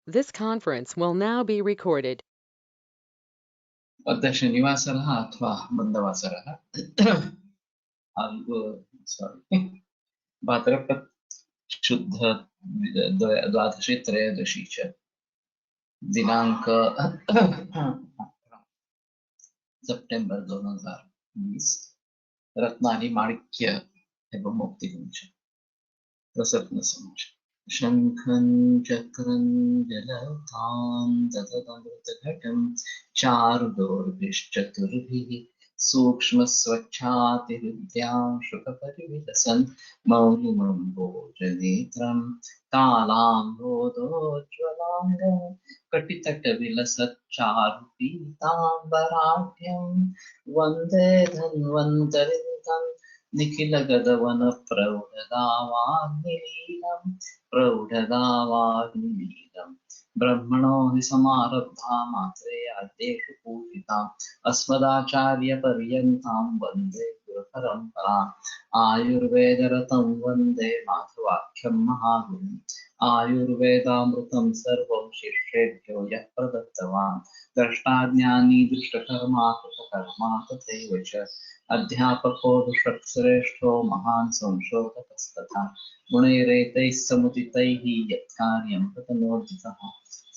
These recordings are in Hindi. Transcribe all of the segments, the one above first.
This conference will now be recorded. अद्य शनिवासरः अथवा मन्दवासरः भाद्रपद शुद्ध द्वादशी त्रयोदशी च दिनांक सितंबर 2020 रत्नानि माणिक्य एवं मुक्तिकुञ्ज प्रसन्नसंच शङ्खं चक्रं जलतां दधतमृतघटं चारुदोर्भिश्चतुर्भिः सूक्ष्मस्वच्छातिहृद्यां शुकपरिविलसन् मौलिमम्बोजनेत्रं कालाम्बोधोज्ज्वलाङ्गं कटितटविलसच्चारुपीताम्बराढ्यं वन्दे धन्वन्तरिं तं निखिलगगवनप्रौढदावाग्निलीलम् ब्रह्मणो हि समारब्धा मात्रेयाद्येषु पूजिताम् अस्मदाचार्यपर्यन्तां वन्दे गुरुपरम्पराम् आयुर्वेदरतं वन्दे माधवाख्यं महागुरुम् आयुर्वेदामृतं सर्वं शिष्येभ्यो यः प्रदत्तवान् द्रष्टाज्ञानी दृष्टकर्मा कृतकर्मा तथैव च अध्यापको दुष्टश्रेष्ठो महान् संशोधकस्तथा गुणैरेतैः समुदितैः यत्कार्यं प्रतनोदितः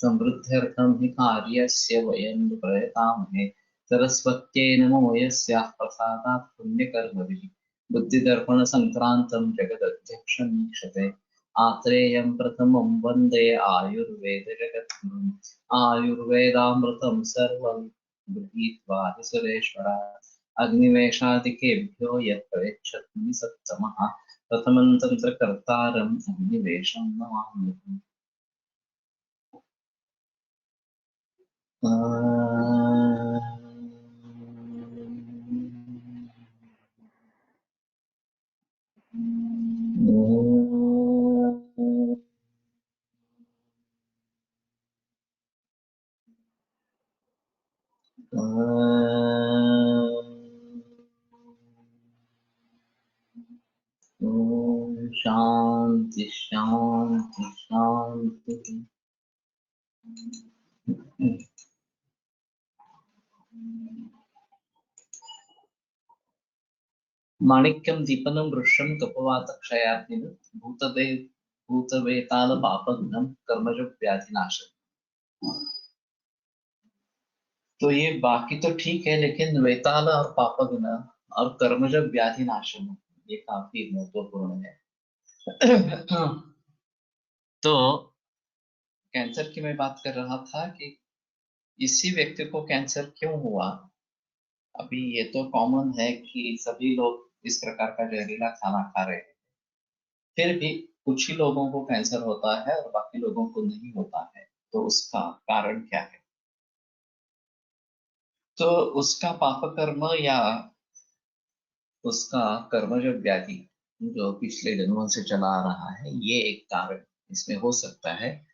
समृद्ध्यर्थं हि कार्यस्य वयं प्रयतामहे सरस्वत्यै नमो यस्याः प्रसादात् पुण्यकर्मभिः बुद्धिदर्पणसङ्क्रान्तं जगदध्यक्षं ईक्षते आत्रेयं प्रथमं वन्दे आयुर्वेदजगद्गुरुम् आयुर्वेदामृतं सर्वं गृहीत्वा हि सुरेश्वरात् अग्निवेशादिकेभ्यो यत् प्रयच्छति सत्तमः प्रथमं तन्त्रकर्तारम् अग्निवेशं नमाम्यहम्। शांति शांति शांति। माणिक्यं दीपनं वृक्षं कपवातक्षयाग्निं भूतवेतालपापघ्नं कर्मज व्याधिनाशक। तो ये बाकी तो ठीक है, लेकिन वेताल और पापघ्न और कर्मज व्याधिनाशन ये काफी महत्वपूर्ण है। तो कैंसर की मैं बात कर रहा था कि इसी व्यक्ति को कैंसर क्यों हुआ। अभी ये तो कॉमन है कि सभी लोग इस प्रकार का जहरीला खाना खा रहे हैं, फिर भी कुछ ही लोगों को कैंसर होता है और बाकी लोगों को नहीं होता है। तो उसका कारण क्या है? तो उसका पाप कर्म या उसका कर्मज व्याधि जो पिछले जन्मों से चला आ रहा है, ये एक कारण इसमें हो सकता है।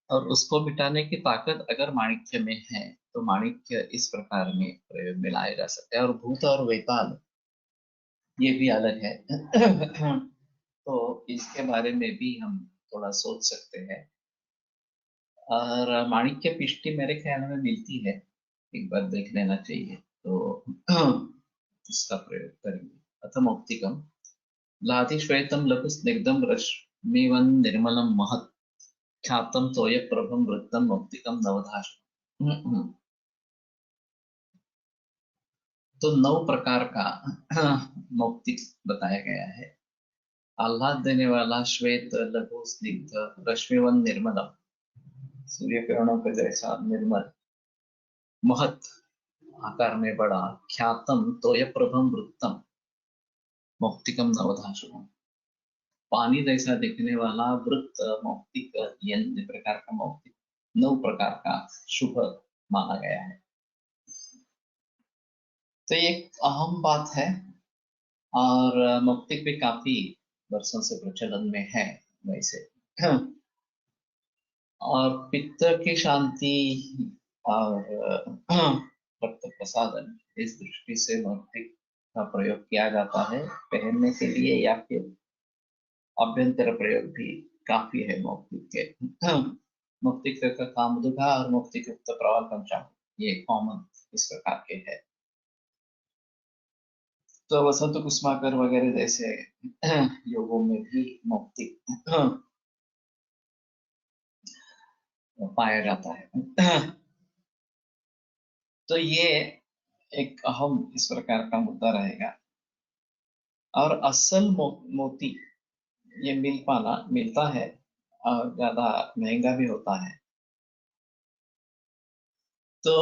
और उसको मिटाने की ताकत अगर माणिक्य में है तो माणिक्य इस प्रकार में प्रयोग में लाया जा सकता है। और भूत और वेताल ये भी अलग है। तो इसके बारे में भी हम थोड़ा सोच सकते हैं। और माणिक्य पिष्टि मेरे ख्याल में मिलती है, एक बार देख लेना चाहिए। तो इसका प्रयोग करेंगे। अथ मौक्तिकम लाधिश्वेतं लघु स्निग्धं रश्मिवन् निर्मलं महत् ख्यातं तोयप्रभं वृत्तं मौक्तिकं नवधाशनम्। तो 9 प्रकार का मौक्तिक बताया गया है। आह्लाद देने वाला, श्वेत, लघु, स्निग्ध, रश्मिवन, निर्मलम, सूर्य किरणों के जैसा निर्मल, महत आकार में बड़ा, ख्यातम तोयप्रभम वृत्तम मौक्तिकम नवधाशुरम, पानी जैसा दिखने वाला वृत्त मौक्तिक, ये प्रकार का मौक्तिक 9 प्रकार का शुभ माना गया है। तो ये एक अहम बात है। और मौक्तिक भी काफी वर्षों से प्रचलन में है वैसे। और पित्त की शांति और रक्त प्रसादन, इस दृष्टि से मौक्तिक का प्रयोग किया जाता है पहनने के लिए, या फिर अभ्यंतर प्रयोग भी काफी है मौक्तिक के। मुक्तिकृत कामदुघा और मुक्तिकृत प्रवाल पंचामृत, ये कॉमन इस प्रकार के है। तो वसंत कुसुमाकर वगैरह जैसे योगों में भी मुक्ति पाया जाता है। तो ये एक अहम इस प्रकार का मुद्दा रहेगा। और असल मोती ये मिलता है और ज्यादा महंगा भी होता है। तो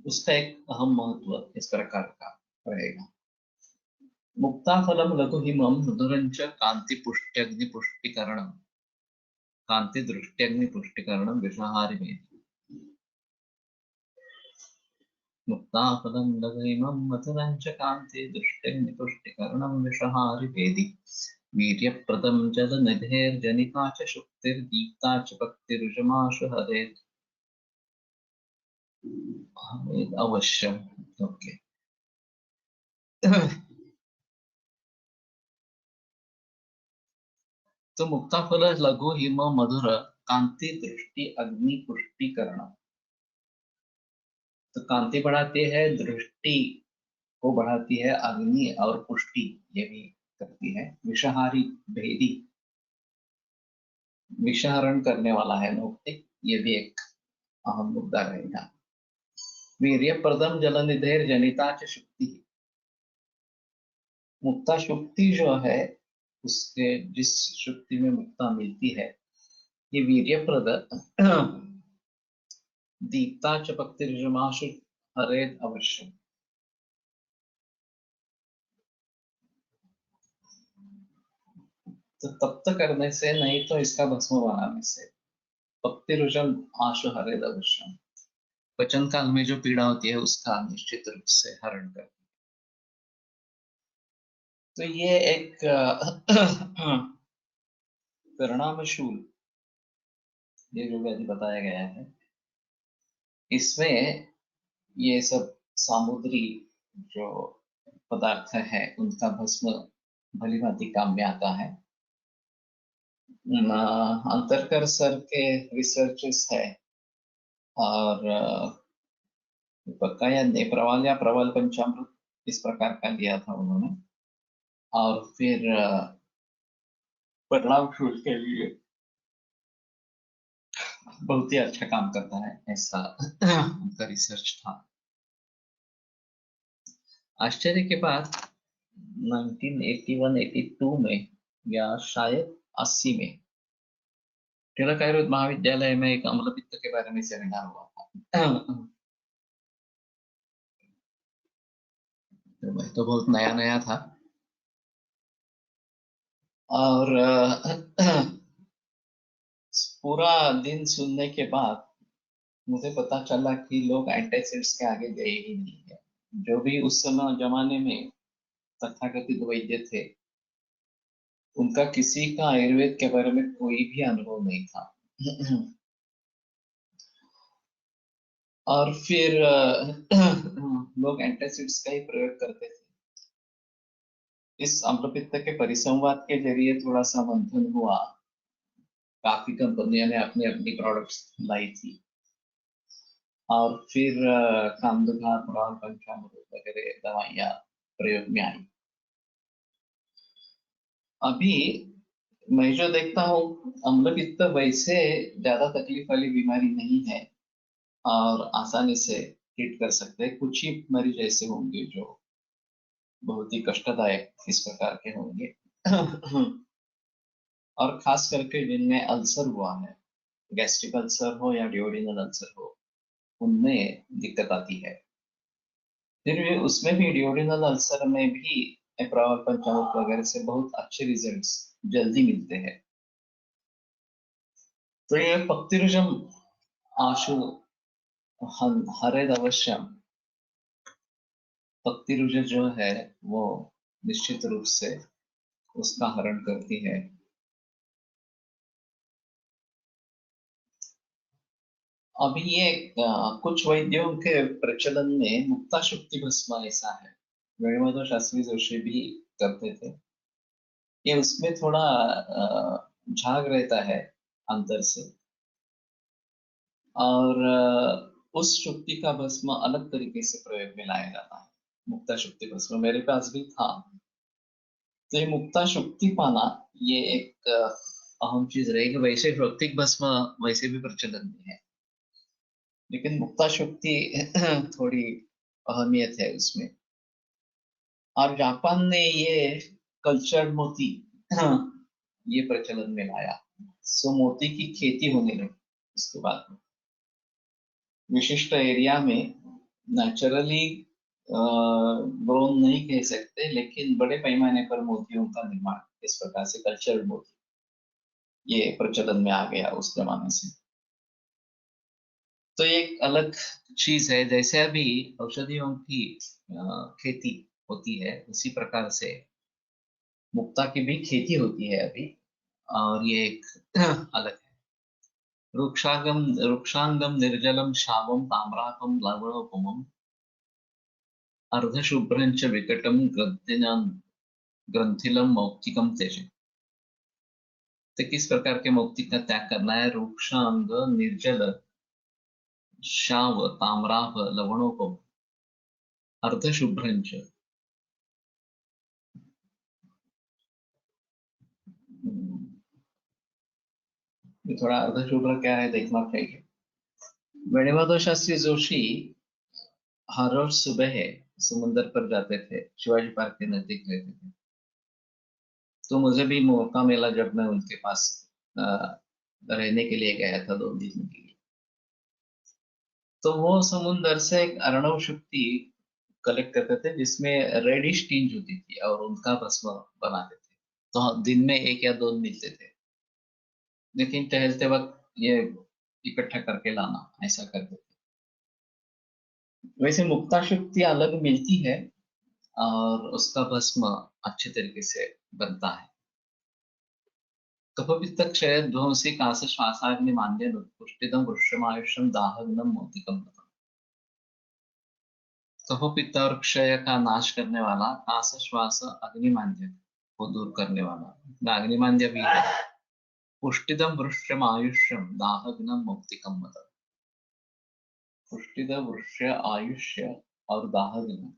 उसका एक अहम महत्व इस प्रकार का रहेगा। मुक्ताफलम लघुहिमं मधुरंच कांति पुष्ट्यग्नि पुष्टिकरणम, कांति दृष्ट्यग्नि पुष्टिकरणम विषहारि में। मुक्ताफलं लघुइमं मधुरञ्च कान्ति दृष्ट्यग्नि पुष्टिकरणं विषहारि वेदि, वीर्यप्रदं जलनिधेर्जनिता च शुक्तिर्दीप्ता च भक्तिरुजमाशु हरेत् अवश्यम। ओके। तो मुक्ताफल लघु हिम मधुर कांति दृष्टि अग्नि पुष्टिकरण। तो कांति बढ़ाती है, दृष्टि को बढ़ाती है, अग्नि और पुष्टि ये भी करती है। विषहारी भेदी, विषहरण करने वाला है मुक्ति, ये भी एक अहम मुद्दा रहेगा। वीर्य प्रदम जलनिधेर जनिता च शुक्ति, मुक्ता शुक्ति जो है उसके जिस शुक्ति में मुक्ता मिलती है ये वीर्यप्रद दीप्ता च भक्तिर्जमाशु हरेत अवश्य। तो तप्त करने से नहीं तो इसका भस्म बनाने से, भक्तिरुजम आशु हरेत अवश्य, वचन काल में जो पीड़ा होती है उसका निश्चित रूप से हरण कर। तो ये एक परिणामशूल ये जो व्याधि बताया गया है, इसमें ये सब सामुद्री जो पदार्थ है उनका भस्म भली भांति काम में आता है। अंतरकर सर के रिसर्चेस है और बकाया ने प्रवाल या प्रवाल पंचामृत इस प्रकार का लिया था उन्होंने, और फिर परिणाम शोध के लिए बहुत ही अच्छा काम करता है ऐसा उनका रिसर्च था। आश्चर्य के बाद 1981-82 में या शायद 80 में तिलक आयुर्वेद महाविद्यालय में एक अम्लपित्त के बारे में सेमिनार हुआ था। तो बहुत नया नया था और पूरा दिन सुनने के बाद मुझे पता चला कि लोग एंटासिड्स के आगे गए ही नहीं है। जो भी उस समय जमाने में तथाकथित वैद्य थे उनका किसी का आयुर्वेद के बारे में कोई भी अनुभव नहीं था। और फिर लोग एंटासिड्स का ही प्रयोग करते थे। इस अम्लपित्त के परिसंवाद के जरिए थोड़ा सा मंथन हुआ, काफी कंपनियों ने अपनी अपनी प्रोडक्ट्स लाई थी और फिर कामदुघा प्रवाल पंचामृत वगैरह दवाइयां प्रयोग में आई। अभी मैं जो देखता हूँ अम्लपित्त वैसे ज्यादा तकलीफ वाली बीमारी नहीं है और आसानी से ट्रीट कर सकते हैं। कुछ ही मरीज ऐसे होंगे जो बहुत ही कष्टदायक इस प्रकार के होंगे और खास करके जिनमें अल्सर हुआ है, गैस्ट्रिक अल्सर हो या डिओडिनल अल्सर हो, उनमें दिक्कत आती है। फिर भी उसमें भी डिओडिनल अल्सर में भी एप्रॉल पंचामृत वगैरह से बहुत अच्छे रिजल्ट्स जल्दी मिलते हैं। तो ये पक्तिरुजम आशु हरेद अवश्यम, पक्तिरुज जो है वो निश्चित रूप से उसका हरण करती है। अभी ये कुछ वैद्यों के प्रचलन में मुक्ता शुक्ति भस्म ऐसा है, वेणुमाधव शास्त्री जोशी भी करते थे। ये उसमें थोड़ा झाग रहता है अंदर से, और उस शुक्ति का भस्म अलग तरीके से प्रयोग में लाया जाता है। मुक्ता शुक्ति भस्म मेरे पास भी था। तो ये मुक्ता शुक्ति पाना ये एक अहम चीज रहेगी। वैसे भौतिक भस्म वैसे भी प्रचलन में है, लेकिन मुक्ता शुक्ति थोड़ी अहमियत है उसमें। और जापान ने ये कल्चर्ड मोती ये प्रचलन में लाया। सो मोती की खेती होने लगी उसके बाद में। विशिष्ट एरिया में नेचुरली ग्रोन नहीं कह सकते, लेकिन बड़े पैमाने पर मोतियों का निर्माण इस प्रकार से कल्चर्ड मोती ये प्रचलन में आ गया उस जमाने से। तो ये एक अलग चीज है। जैसे अभी औषधियों की खेती होती है, उसी प्रकार से मुक्ता की भी खेती होती है अभी, और ये एक अलग है। रुक्षांगम निर्जलम श्यामम ताम्राकम लवणोपमम अर्धशुभ्रं च विकटम ग्रंथिलम मौक्तिकम त्यजेत्। तो किस प्रकार के मौक्तिक का त्याग करना है? रुक्षांग निर्जल श्याव ताम्राभ लवणोपम अर्धशुभ्रं च। ये थोड़ा अर्धशुभ्र क्या है देखना चाहिए। वेणुमाधव शास्त्री जोशी हर रोज सुबह समुद्र पर जाते थे, शिवाजी पार्क के नजदीक रहते थे। तो मुझे भी मौका मिला जब मैं उनके पास रहने के लिए गया था 2 दिन के लिए। तो वो समुद्र से एक अर्णव शुक्ति कलेक्ट करते थे जिसमें रेडिश टिंज होती थी, और उनका भस्म बनाते थे। तो दिन में 1 या 2 मिलते थे, लेकिन टहलते वक्त ये इकट्ठा करके लाना ऐसा करते थे। वैसे मुक्ता शुक्ति अलग मिलती है, और उसका भस्म अच्छे तरीके से बनता है। कफपित्त क्षय ध्वंसी काश श्वासाग्नि मान्यन उत्पुष्टितम वृक्षमायुष्यम दाहग्नम मोतिकम मतम। कफपित्त और क्षय का नाश करने वाला, काश श्वास अग्निमान्य को दूर करने वाला अग्निमान्य भी है। पुष्टिदम वृक्षम आयुष्यम दाहग्नम मोक्तिकम मतम। पुष्टिद वृक्ष आयुष्य और दाहग्न।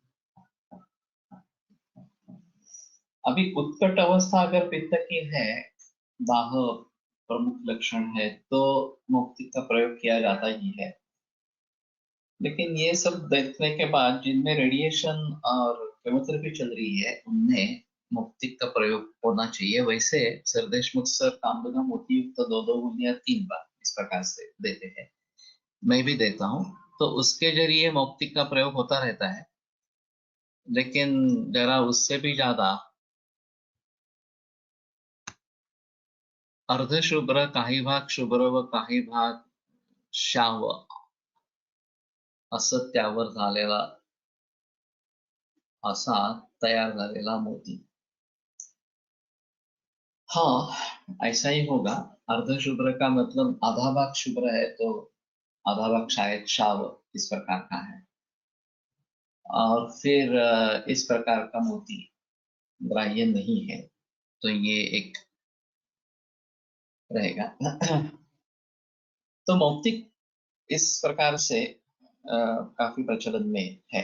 अभी उत्कट अवस्था अगर पित्त की है, दाह प्रमुख लक्षण है, तो मुक्ति का प्रयोग किया जाता ही है। लेकिन ये सब देखने के बाद जिनमें रेडिएशन और केमोथेरेपी चल रही है, उनमें मुक्ति का प्रयोग होना चाहिए। वैसे सरदेशमुख सर कामबिना मोती युक्त 2-2 गुलियां 3 बार इस प्रकार से देते हैं, मैं भी देता हूँ। तो उसके जरिए मुक्ति का प्रयोग होता रहता है। लेकिन जरा उससे भी ज्यादा अर्धशुभ्र, काही भाग शुभ्र व काही भाग श्याव असं त्यावर झालेला असा तैयार झालेला मोती। हाँ, ऐसा ही होगा। अर्धशुभ्र का मतलब आधा भाग शुभ्र है, तो आधा भाग शायद श्याव इस प्रकार का है। और फिर इस प्रकार का मोती ग्राह्य नहीं है, तो ये एक रहेगा। तो मौक्तिक इस प्रकार से काफी प्रचलन में है।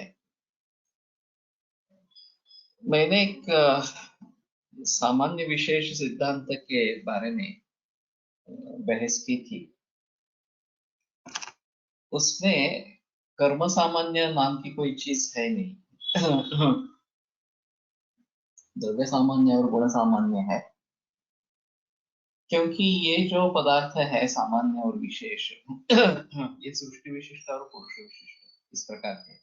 मैंने एक सामान्य विशेष सिद्धांत के बारे में बहस की थी। उसमें कर्म सामान्य नाम की कोई चीज है नहीं। द्रव्य सामान्य और गुण सामान्य है, क्योंकि ये जो पदार्थ है सामान्य और विशेष, ये सृष्टि विशिष्ट और पुरुष विशिष्ट इस प्रकार के।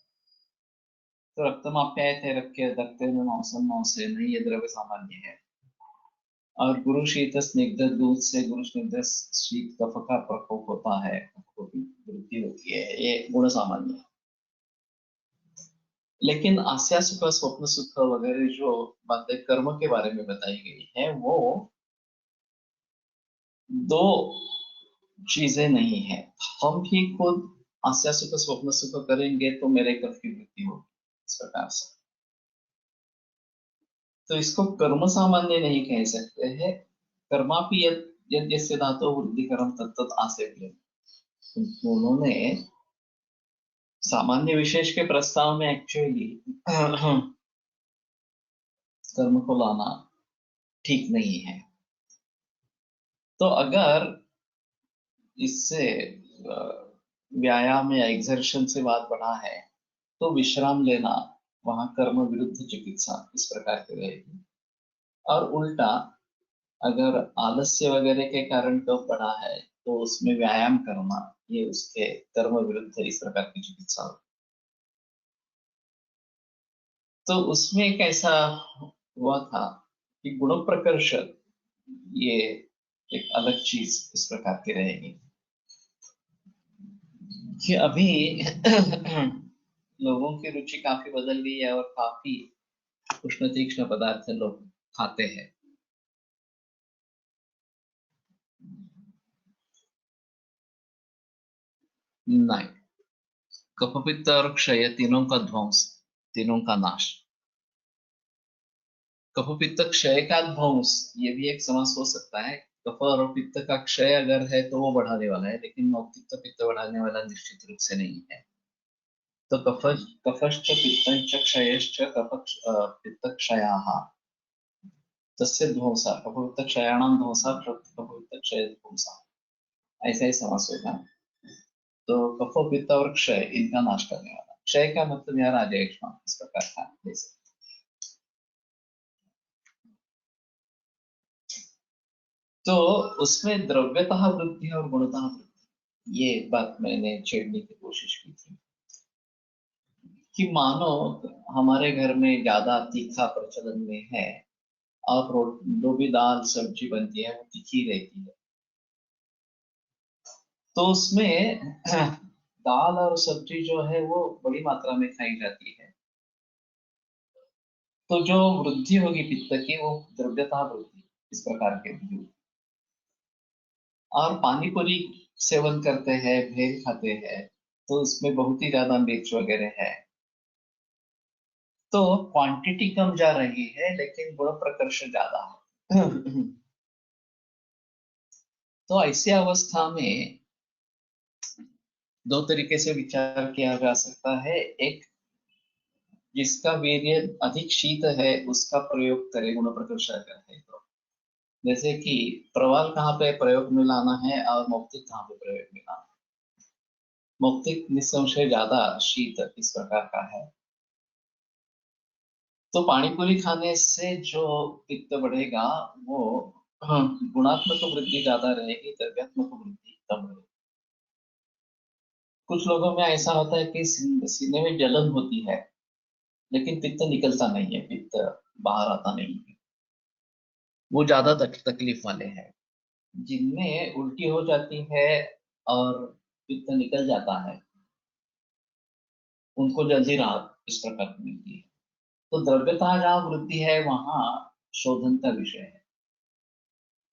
तो रक्तमाप्यायते रक्के रक्ते मांसम मांसे नहीं, ये द्रव्य सामान्य है। और गुरु शीत स्निग्ध दूध से गुरु स्निग्ध शीत कफ का प्रकोप होता है, वृद्धि होती है, ये गुण सामान्य है। लेकिन आस्या सुख स्वप्न सुख वगैरह जो बातें कर्म के बारे में बताई गई है, वो 2 चीजें नहीं है। हम भी खुद आस्या सुख स्वप्न सुख करेंगे तो मेरे कफ की वृद्धि होगी इस प्रकार से। तो इसको कर्म सामान्य नहीं कह सकते हैं। कर्मापि यत् यद्यस्य धातु वृद्धिकरम तत्तत् आसेव्यम, उन्होंने सामान्य विशेष के प्रस्ताव में एक्चुअली कर्म को लाना ठीक नहीं है। तो अगर इससे व्यायाम या एक्सर्शन से बात बढ़ा है तो विश्राम लेना वहां कर्म विरुद्ध चिकित्सा इस प्रकार की रहेगी। और उल्टा अगर आलस्य वगैरह के कारण कफ बढ़ा है तो उसमें व्यायाम करना ये उसके कर्म विरुद्ध इस प्रकार की चिकित्सा होगी। तो उसमें एक ऐसा हुआ था कि गुण प्रकर्ष ये एक अलग चीज इस प्रकार की रहेगी कि अभी लोगों की रुचि काफी बदल गई है और काफी उष्ण तीक्ष्ण पदार्थ लोग खाते हैं। नहीं, कफ पित्त और क्षय तीनों का ध्वंस, तीनों का नाश। कफ पित्त क्षय का ध्वंस ये भी एक समास हो सकता है। कफ और पित्त का क्षय अगर है तो वो बढ़ाने वाला है, लेकिन मौक्तित्व पित्त बढ़ाने वाला निश्चित रूप से नहीं है। तो कफश्च पित्तश्च क्षयश्च पित्त क्षयाः तस्य ध्वंसा, कफपित्त क्षयाणां ध्वंसा कफपित्त क्षय ध्वंसा, ऐसा ही समास होगा। तो कफ पित्त और क्षय इनका नाश करने वाला। क्षय का मतलब यहाँ राजयक्ष्मा इस प्रकार का जैसे। तो उसमें द्रव्यतः वृद्धि और गुणतः वृद्धि ये बात मैंने छेड़ने की कोशिश की थी कि मानो हमारे घर में ज्यादा तीखा प्रचलन में है और जो भी दाल सब्जी बनती है वो तीखी रहती है, तो उसमें दाल और सब्जी जो है वो बड़ी मात्रा में खाई जाती है, तो जो वृद्धि होगी पित्त की वो द्रव्यता वृद्धि इस प्रकार के भी। और पानी पूरी सेवन करते हैं, भेल खाते हैं, तो उसमें बहुत ही ज्यादा मिर्च वगैरह है, तो क्वांटिटी कम जा रही है लेकिन गुण प्रकर्ष ज्यादा है। तो ऐसी अवस्था में दो तरीके से विचार किया जा सकता है। एक, जिसका वीर्य अधिक शीत है उसका प्रयोग करे गुण प्रकर्ष अगर है तो, जैसे कि प्रवाल कहाँ पे प्रयोग में लाना है और मौक्तिक कहाँ पे प्रयोग में लाना है। मौक्तिक निस्संशय ज्यादा शीत इस प्रकार का है, तो पानी पूरी खाने से जो पित्त बढ़ेगा वो गुणात्मक वृद्धि ज्यादा रहेगी, द्रव्यात्मक वृद्धि कम रहेगी। कुछ लोगों में ऐसा होता है कि सीने में जलन होती है लेकिन पित्त निकलता नहीं है, पित्त बाहर आता नहीं है, वो ज्यादा तकलीफ वाले हैं। जिनमें उल्टी हो जाती है और पित्त निकल जाता है उनको जल्दी राहत इस प्रकार की मिलती है। तो द्रव्यता जहाँ वृद्धि है वहां शोधन का विषय है,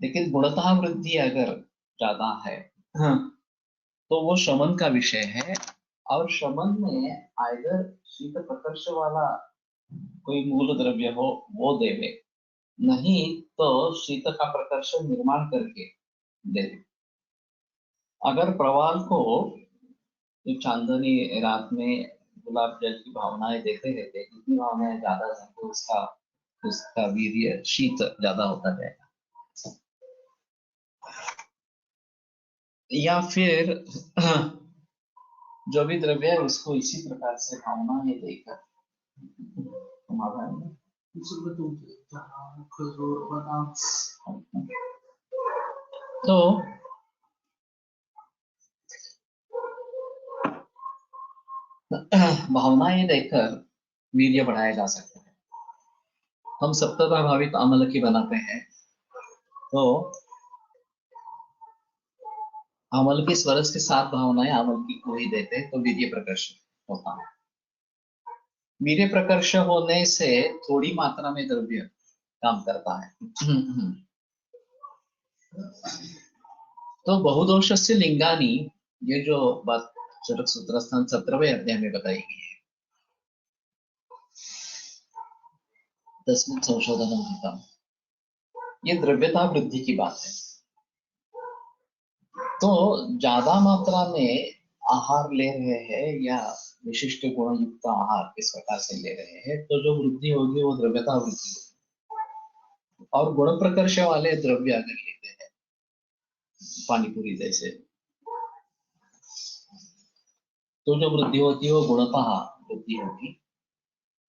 लेकिन गुणतः वृद्धि अगर ज्यादा है हाँ, तो वो शमन का विषय है। और शमन में आइदर शीत प्रकर्ष वाला कोई मूल द्रव्य हो वो देवे, नहीं तो शीत का प्रकर्ष निर्माण करके देवे। अगर प्रवाल को जो चांदनी रात में गुलाब जल की भावनाएं देते रहते, जितनी भावनाएं ज्यादा है तो उसका उसका वीर्य शीत ज्यादा होता जाएगा। या फिर जो भी द्रव्य है उसको इसी प्रकार से भावनाएं देकर समाधान में तो भावनाएं देकर वीर्य बढ़ाया जा सकता है। हम सप्तता भावित अमल की बनाते हैं तो अमल की स्वरस के साथ भावनाएं अमल की को ही देते हैं तो वीर्य प्रकर्ष होता है। वीर्य प्रकर्ष होने से थोड़ी मात्रा में द्रव्य काम करता है। तो बहुदोष से लिंगानी ये जो बात चरक सूत्रस्थान 17वें अध्याय में बताई गई है, 10वें संशोधन गीता, ये द्रव्यता वृद्धि की बात है। तो ज्यादा मात्रा में आहार ले रहे हैं या विशिष्ट गुण युक्त आहार इस प्रकार से ले रहे हैं तो जो वृद्धि होगी वो द्रव्यता वृद्धि होगी। और गुण प्रकर्ष वाले द्रव्य अगर लेते हैं पानीपुरी जैसे तो जो वृद्धि होती है वो गुणतः वृद्धि होगी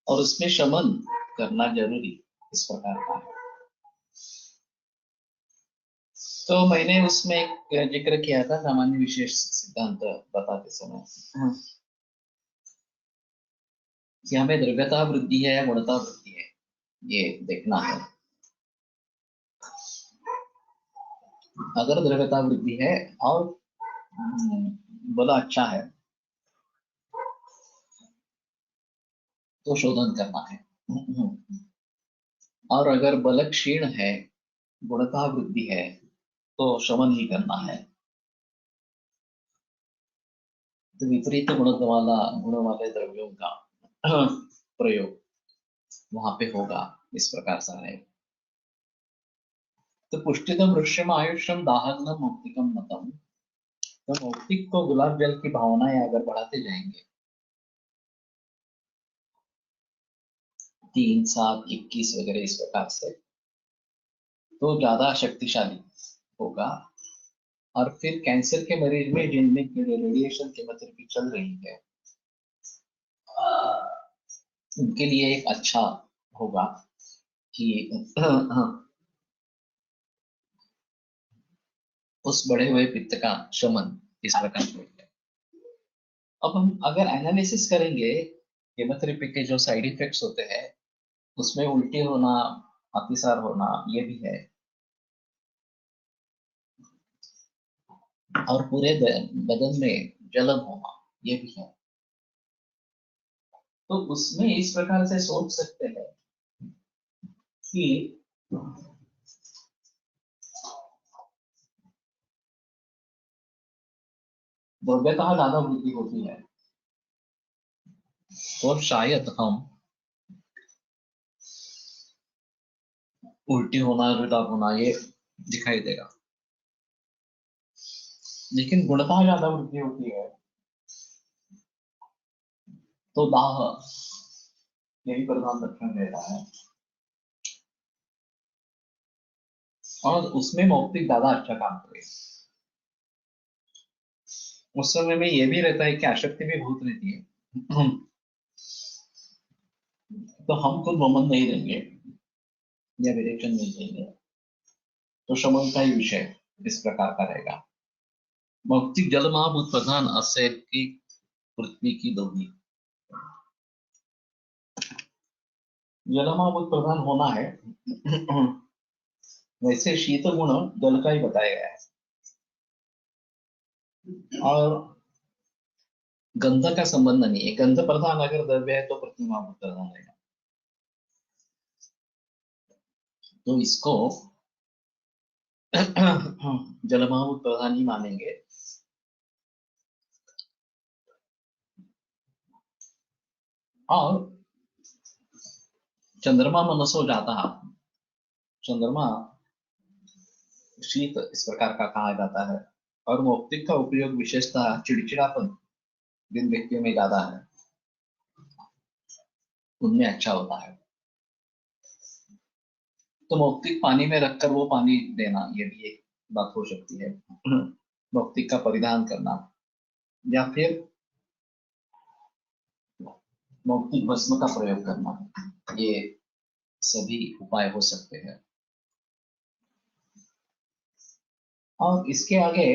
और उसमें शमन करना जरूरी इस प्रकार का है। तो मैंने उसमें एक जिक्र किया था सामान्य विशेष सिद्धांत बताते समय कि हमें द्रव्यता वृद्धि है या गुणता वृद्धि है ये देखना है। अगर द्रव्यता वृद्धि है और बड़ा अच्छा है तो शोधन करना है और अगर बल क्षीण है गुणता वृद्धि है तो शमन ही करना है। तो विपरीत गुण वाले द्रव्यों का प्रयोग वहां पे होगा इस प्रकार से है। तो पुष्टितम वृक्षम आयुष्यम दाहग्नम मौक्तिकम मतम। तो मौक्तिक को गुलाब जल की भावनाएं अगर बढ़ाते जाएंगे 3, 7, 21 वगैरह इस प्रकार से तो ज्यादा शक्तिशाली होगा। और फिर कैंसर के मरीज में जिनमें रेडिएशन केमोथेरेपी चल रही है उनके लिए एक अच्छा होगा कि उस बढ़े हुए पित्त का शमन इस प्रकार से है। अब हम अगर एनालिसिस करेंगे केमोथेरेपी के जो साइड इफेक्ट्स होते हैं उसमें उल्टी होना अतिसार होना ये भी है और पूरे बदन में जलन होना ये भी है। तो उसमें इस प्रकार से सोच सकते हैं कि द्रव्यता ज्यादा वृद्धि होती है और शायद हम उल्टी होना विलाप होना ये दिखाई देगा। लेकिन गुणता ज्यादा वृद्धि होती है तो दाह यही प्रधान लक्षण रहता है और उसमें मौक्तिक ज्यादा अच्छा काम करेगा। उस समय में ये भी रहता है कि आसक्ति भी बहुत रहती है तो हम खुद मोमन नहीं देंगे या विरेचन नहीं देंगे तो शमन का ही विषय इस प्रकार का रहेगा। मौक्तिक जल महाभूत प्रधान असे की पृथ्वी की दोगी जल महाभूत प्रधान होना है वैसे शीत गुण जल का ही बताया गया है और गंध का संबंध नहीं है। गंध प्रधान अगर द्रव्य है तो पृथ्वी महाभूत प्रधान रहेगा। तो इसको जल महाभूत प्रधान ही मानेंगे। और चंद्रमा मनसो जाता चंद्रमा शीत इस प्रकार का कहा जाता है और मौक्तिक का उपयोग विशेषतः चिड़चिड़ापन जिन व्यक्तियों में ज्यादा है उनमें अच्छा होता है। तो मौक्तिक पानी में रखकर वो पानी देना ये भी एक बात हो सकती है मौक्तिक का परिधान करना या फिर मौक्तिक भस्म का प्रयोग करना ये सभी उपाय हो सकते हैं। और इसके आगे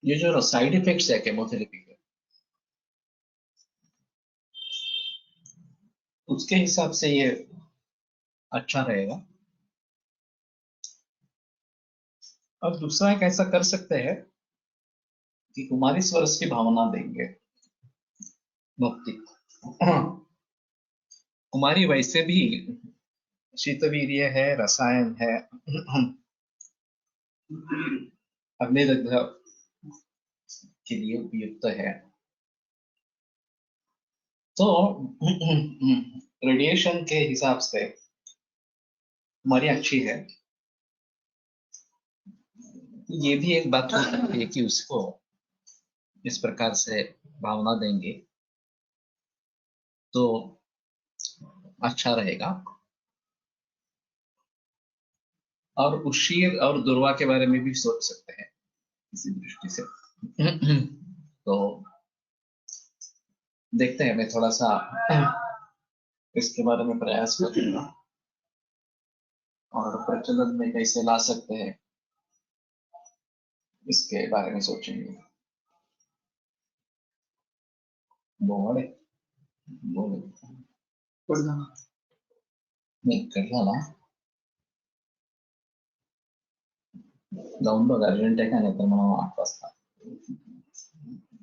ये जो साइड इफेक्ट्स है केमोथेरेपी के उसके हिसाब से ये अच्छा रहेगा। और दूसरा एक ऐसा कर सकते हैं कि कुमारी स्वरस की भावना देंगे मुक्ति कुमारी वैसे भी शीतवीर्य है रसायन है अग्निदग्ध के लिए उपयुक्त है। तो रेडिएशन के हिसाब से हमारी अच्छी है। ये भी एक बात हो सकती है कि उसको इस प्रकार से भावना देंगे तो अच्छा रहेगा। और उशीर और दुर्वा के बारे में भी सोच सकते हैं इसी दृष्टि से। तो देखते हैं, मैं थोड़ा सा इसके बारे में प्रयास करूंगा और प्रचलन में कैसे ला सकते हैं इसके बारे में सोचेंगे। बोले बोले नहीं कळला ना, जाऊन बघ अर्जंट आहे का, नाही तर मला 8 वाजता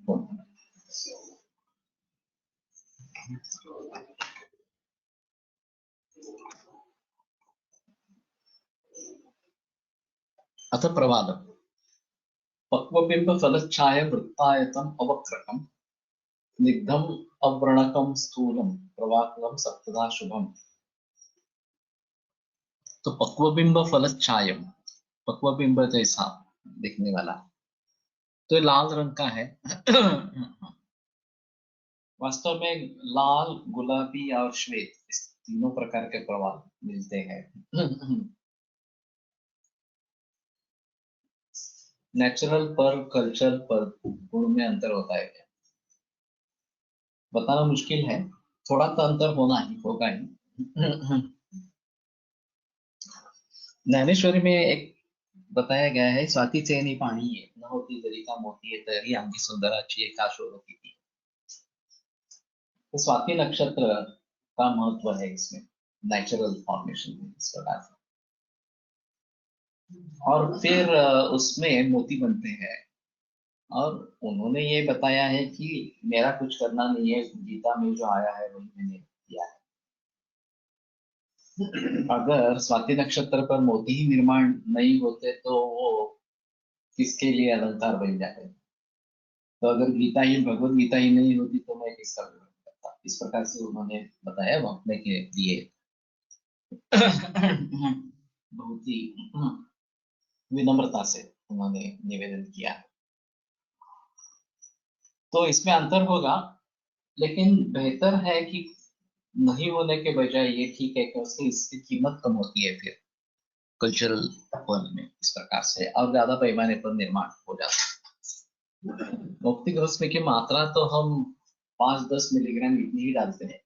फोन. अथ प्रवाद पक्वबिंब फलच्छाय वृत्तायतम अवक्रकम निग्धम अव्रणकम स्थूलम प्रवाकलम सप्तधा शुभम। तो पक्वबिंब फलच्छायम, पक्वबिंब जैसा दिखने वाला, तो ये लाल रंग का है। वास्तव में लाल, गुलाबी और श्वेत इस तीनों प्रकार के प्रवाल मिलते हैं। नेचुरल पर कल्चर पर गुण में अंतर होता है क्या, बताना मुश्किल है। थोड़ा तो अंतर होना ही होगा ही। ज्ञानेश्वरी में एक बताया गया है, स्वाती चैनी पाणी है न होती जरी का मोती है तरी आमची सुंदराची एक शोध होती थी। तो स्वाति नक्षत्र का महत्व है इसमें, नेचुरल फॉर्मेशन में इस प्रकार से। और फिर उसमें मोती बनते हैं। और उन्होंने ये बताया है कि मेरा कुछ करना नहीं है, गीता में जो आया है वही मैंने किया है। अगर स्वाति नक्षत्र पर मोती ही निर्माण नहीं होते तो वो किसके लिए अलंकार बन जाते। तो अगर गीता ही, भगवत गीता ही नहीं होती तो मैं किसका विरोध करता। इस प्रकार से उन्होंने बताया अपने के लिए। बहुत ही विनम्रता से उन्होंने निवेदन किया। तो इसमें अंतर होगा, लेकिन बेहतर है कि नहीं होने के बजाय ये ठीक है कि उसकी इसकी कीमत कम होती है फिर कल्चरल वर्ल्ड में इस प्रकार से, और ज्यादा पैमाने पर निर्माण हो जाता है। मुक्ति भस्म की मात्रा तो हम 5-10 मिलीग्राम इतनी ही डालते हैं।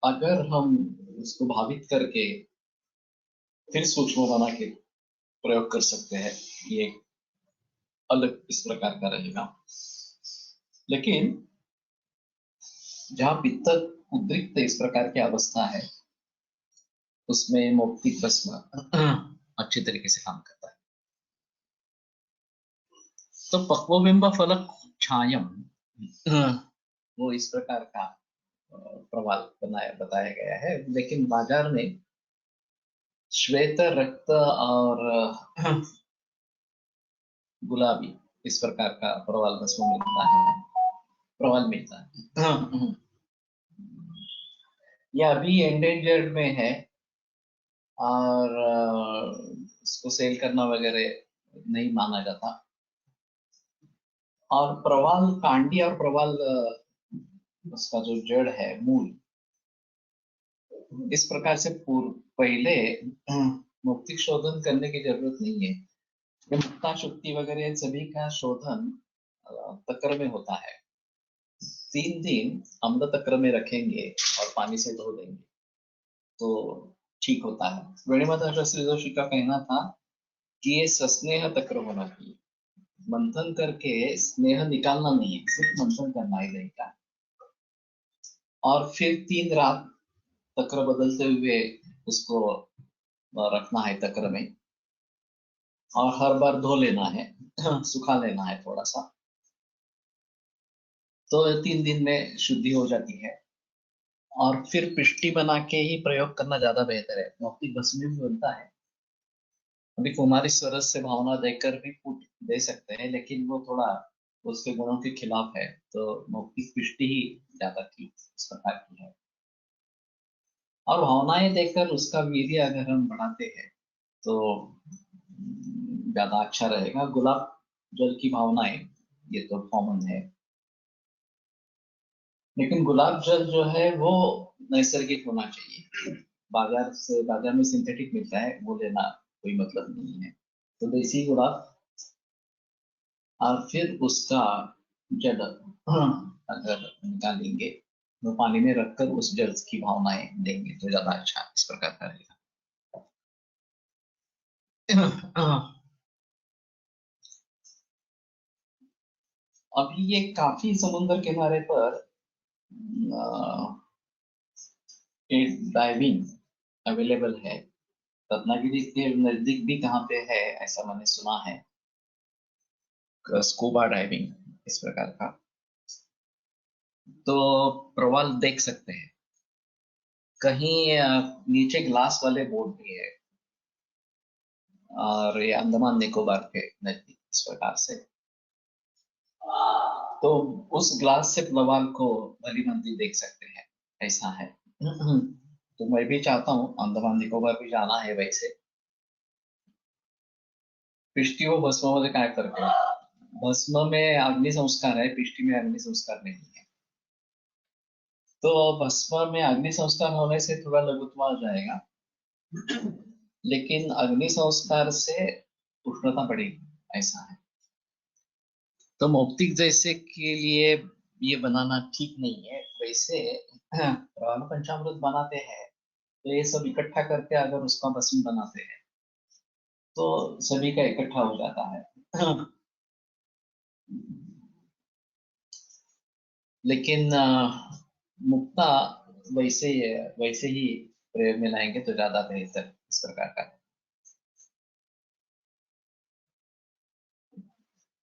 अगर हम उसको भावित करके फिर सूक्ष्म बना के प्रयोग कर सकते हैं, ये अलग इस प्रकार का रहेगा। लेकिन जहाँ पित्त उद्रिक्त इस प्रकार की अवस्था है उसमें मुक्ति भस्म अच्छी तरीके से काम करता है। तो पक्वबिंब फलक छायम, वो इस प्रकार का प्रवाल बताया गया है। लेकिन बाजार में श्वेत, रक्त और गुलाबी इस प्रकार का प्रवाल भस्म मिलता है, प्रवाल मिलता है। यह अभी एंडेंजर्ड में है और इसको सेल करना वगैरह नहीं माना जाता। और प्रवाल कांडी और प्रवाल उसका जो जड़ है, मूल, इस प्रकार से पहले मुक्ति शोधन करने की जरूरत नहीं है। ये मुक्ता शुक्ति वगैरह सभी का शोधन तक्र में होता है। 3 दिन अम्ल तक्र में रखेंगे और पानी से धो देंगे तो ठीक होता है। वेणुमाता शास्त्री जोशी का कहना था कि ये सस्नेह तक्र होना चाहिए, मंथन करके स्नेह निकालना नहीं है, सिर्फ मंथन करना है दही का। और फिर 3 रात तक्र बदलते हुए उसको रखना है तक्र में, और हर बार धो लेना है, सुखा लेना है थोड़ा सा, तो 3 दिन में शुद्धि हो जाती है। और फिर पिष्टी बना के ही प्रयोग करना ज्यादा बेहतर है। मुक्ति भस्म भी बनता है, अभी कुमारी सरस से भावना देकर भी फूट दे सकते हैं, लेकिन वो थोड़ा उसके गुणों के खिलाफ है, तो मौखिक पुष्टि ही ज्यादा ठीक इस प्रकार की है। और भावनाएं देखकर उसका वीर्य अगर हम बढ़ाते हैं तो ज्यादा अच्छा रहेगा। गुलाब जल की भावनाएं, ये तो कॉमन है, लेकिन गुलाब जल जो है वो नैसर्गिक होना चाहिए। बाजार में सिंथेटिक मिलता है, वो लेना कोई मतलब नहीं है। तो देसी गुलाब, और फिर उसका जल अगर निकालेंगे तो पानी में रखकर उस जल की भावनाएं देंगे तो ज्यादा अच्छा इस प्रकार का रहेगा। अभी ये काफी समुद्र किनारे पर डाइविंग अवेलेबल है। रत्नागिरी के नजदीक भी कहाँ पे है ऐसा मैंने सुना है, स्कूबा डाइविंग इस प्रकार का। तो प्रवाल देख सकते हैं। कहीं नीचे ग्लास वाले बोर्ड भी है, और ये अंडमान निकोबार के नजदीक इस प्रकार से। तो उस ग्लास से प्रवाल को भली भांति देख सकते हैं, ऐसा है। तो मैं भी चाहता हूँ अंडमान निकोबार भी जाना है वैसे। पिष्टी व भस्म मध्ये काय फरक है? भस्म में अग्नि संस्कार है, पिष्टी में अग्नि संस्कार नहीं है। तो भस्म में अग्नि संस्कार होने से थोड़ा लघुत्व आ जाएगा, लेकिन अग्नि संस्कार से उष्णता बढ़ेगी, ऐसा है। तो मौक्तिक जैसे के लिए ये बनाना ठीक नहीं है वैसे। रावण पंचामृत बनाते हैं तो ये सब इकट्ठा करके अगर उसका भस्म बनाते हैं तो सभी का इकट्ठा हो जाता है। लेकिन मुक्ता वैसे वैसे ही प्रयोग में लाएंगे तो ज्यादा बेहतर इस प्रकार का है।